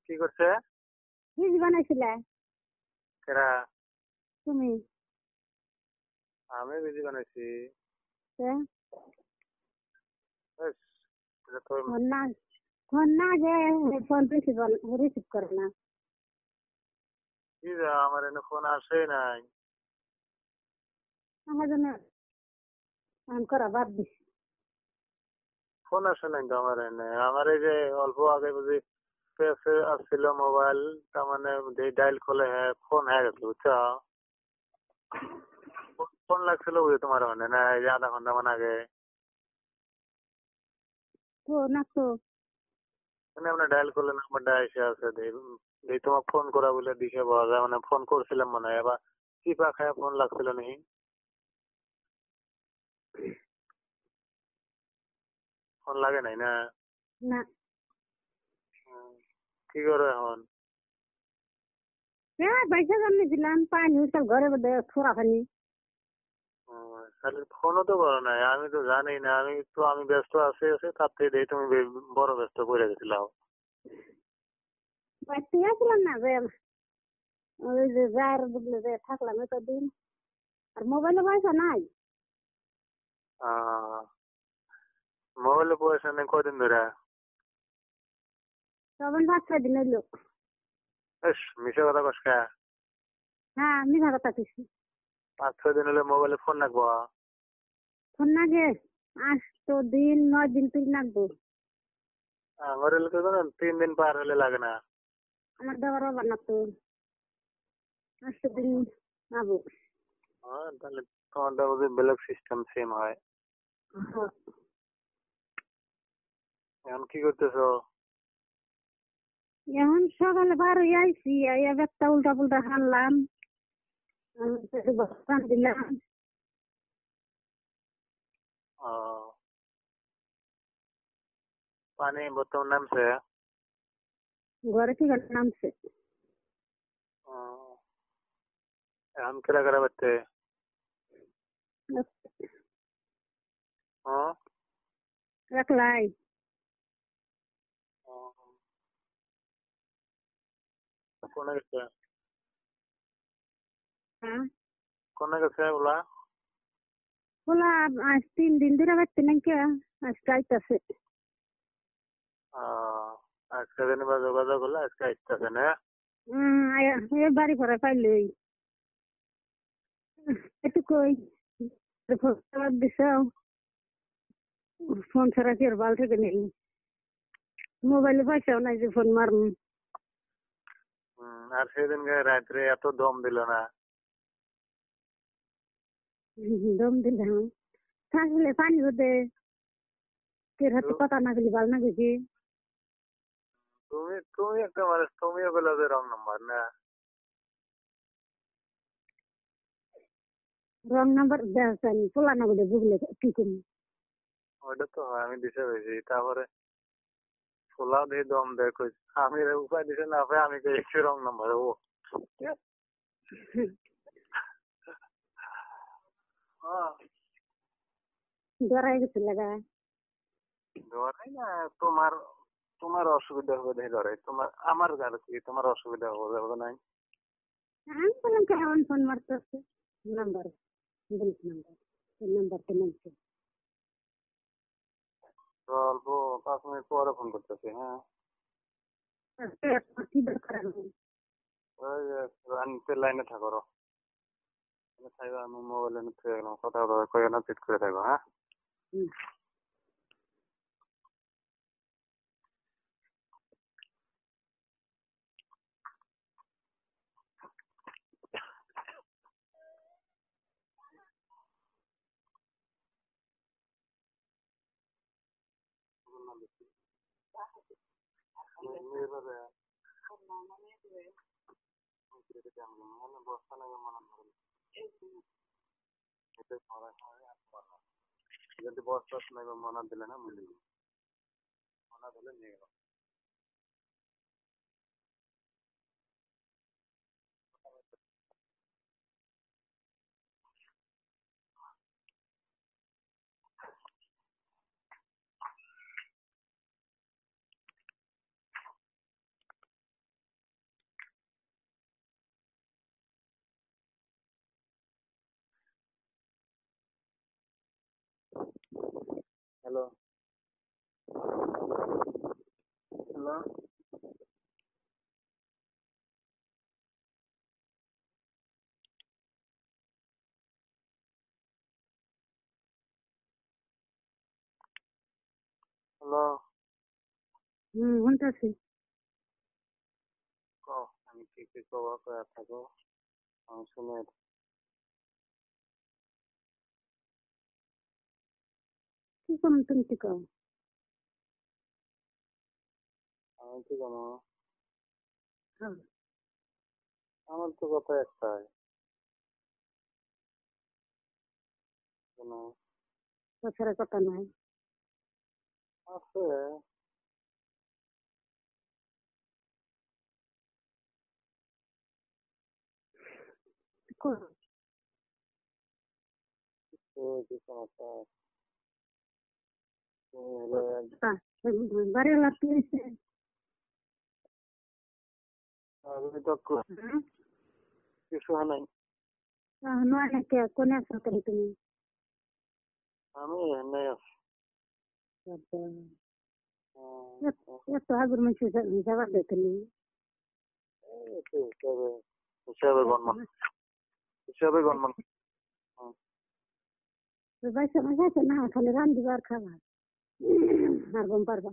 কি করছে? বীজ বানাইছিলে কেরা? তুমি? আমি বিজি বানাইছি। তে? ব্যাস, এটা তো ফোন না ফোন না যে ফোন রিসিভ করে না। কি যা আমার এনে ফোন আসে নাই। আমার জন্য ফোন করা বাদ দিস। ফোন আসে নাই তো আমার এনে। আমার এই যে অল্প আগে বুঝি পেছে আসছিল মোবাইল, তার মানে ডাইল করলে হ্যাঁ ফোন হয়ে গেছে বুঝছো। ফোন লাগছিল বুঝি তোমার মানে না, এই যে আধা ঘন্টা মানে আগে তো না তো মানে আমরা ডায়াল করলে নাম্বারটা এসে আছে, এই তোমাকে ফোন করা বলে দিশে পাওয়া যায়, মানে ফোন করছিলাম মনে হয়, এবার চিপা খায় ফোন লাগছিল নাকি। ফোন লাগে নাই না। না। হুম। কি করো এখন? হ্যাঁ পয়সা জন্মে দিলাম পানি সব ঘরে বোধ থোড়া পানি। তাহলে ফোনও তো করো নাই, আমি তো জানি না। আমি ব্যস্ত আছি তার থেকে দেখি তুমি বড় ব্যস্ত পড়ে গেছিলাম। ব্যস্ত গেছিলাম না যে ওই যে যার বুঝলে যে থাকলাম এতদিন আর মোবাইলে পয়সা নাই। মোবাইলে পয়সা নেই কদিন ধরে? তখন 5-6 দিন হইলো। বেশ মিশে কথা কসকা। হ্যাঁ মিঠা কথা কিছু 5-6 দিন হলে মোবাইলে ফোন রাখবো। ফোন নাগে 8 দিন 9 দিন তুই নাকবো। আমার হলে তো জানেন 3 দিন পার হলে লাগে না। আমার দেওয়ার আবার না তো 8 দিন নাবো। তাহলে তোমারটা বুঝি ব্লক সিস্টেম সেম হয়। এখন কি করতেছো? এখন সকালে বার হয়ে আইসি আইয়া ব্যাগটা উল্টা পুল্টা হানলাম বস্তান দিলাম। ও, পানি বর্তমান নামছে। ঘরে থেকে নামছে। ও, এখন কেরা কেরা বাড়তে? হ্যাঁ। একলাই। কোনে গেছে? হ্যাঁ কোনে গেছে ওলা? বলা আজ 3 দিন ধরে বাড়তে নাকি আজকে আইতাছে। আজকে দিন বা যোগাযোগ হলে আজকে আসতেছে না। এ বাড়ি ভরা পাইলই একটু কই দিছ ফোন ছাড়া কি আর বাল থেকে নেই। মোবাইলে পয়সাও নাই যে ফোন মারুন। আর সেদিন রাত্রে এত দম দিল না। দম দিলাম থাকলে পানি হতে কের হাতে কথা না গেলি ভাল না গেছি। তুমি তুমি একটা মানুষ, তুমিও বলে যে রং নাম্বার না। রং নাম্বার দেখানি পোলা না বলে বুঝলে কি করি। ওইটা তো হয়, আমি দিশে হয়েছি। তারপরে ফোলাও দিয়ে দম দেয় কই, আমি উপায় দিছে না পাই আমি কই একটু রং নাম্বার ও। হ্যাঁ। ডরাই গেছে লাগা। ধরে না। তোমার তোমার অসুবিধা হবে দেখে ধরে, তোমার আমার গাল কি তোমার অসুবিধা হবে নাই। আমি বললাম কেমন ফোন মারতেছে নাম্বার বলিস নাম্বার নাম্বার তো নামছে। তো অল্প 5 মিনিট পরে ফোন করতেছি। হ্যাঁ। কি দরকার আমার? ওই যে রানিতে লাইনে থাকো রো। থাকবে আমি মোবাইলে কথা কয়ে না চেক করে থাকো। হ্যাঁ। হুম। যদি বস্তা মনে দিলে না মিলি মনে দিলে নিয়ে গেল। হ্যালো হ্যালো হ্যালো শুনতেছি। আমি কি কবা কয়া থাকো আমি শুনে কি করুন তুমি কি কও? আমি কি জানো হ্যাঁ, আমার তো কথা একটাই কেন তাছাড়া কথা নাই। আছে কও। তো কি সমস্যা তুমি হলে বাড়িওয়ালা কি হয়েছে? আমি তো কিছু হয় নাই নয় নাকি কোনে আছো তাহলে তুমি? আমি এমনি আছি এত আগের মানুষ যাবার দেখেনি। হিসাবে হিসাবে গণমান হিসাবে গণমান পয়সা আছে না, খালি রান্ধিবা আর খাবা আর গম পারবা।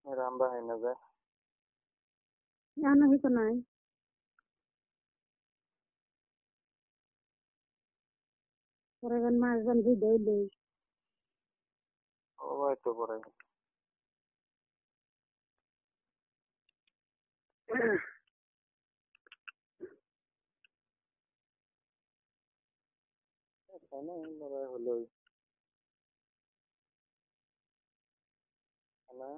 রান্না হয় না যায় জানো হইতো নাই। পরে মাছ গান ভিড় ও ভাই তো পরে হলোই না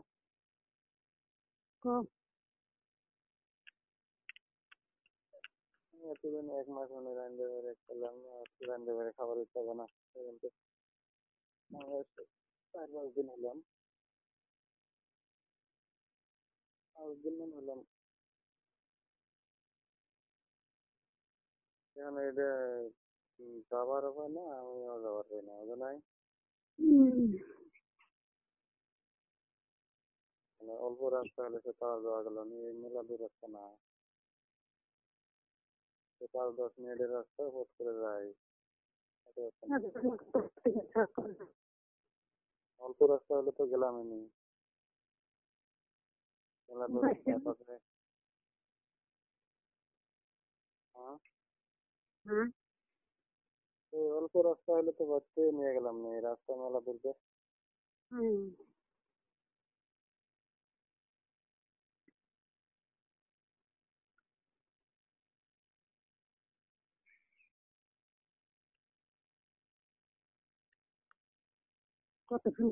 এতদিন 1 মাস মানে রান্না বেড়ে খেলাম রান্না বেড়ে খাবার ইচ্ছা হবে না কিন্তু 4-5 দিন হলাম 5 দিন মান হলাম এখন এটা যাবার হয় না আমিও যাবার পাই না বুঝো নাই মানে অল্প রাস্তা হলে সে তাও যাওয়া গেল মেলা দূর রাস্তা না 5-10 মিনিটের রাস্তা বোধ করে যাই অল্প রাস্তা হলে তো গেলামই নি মেলা দূর রাস্তা তারপরে অল্প রাস্তা হলে তো বাচ্চা নিয়ে গেলাম না এই রাস্তা মেলা দূর কতক্ষণ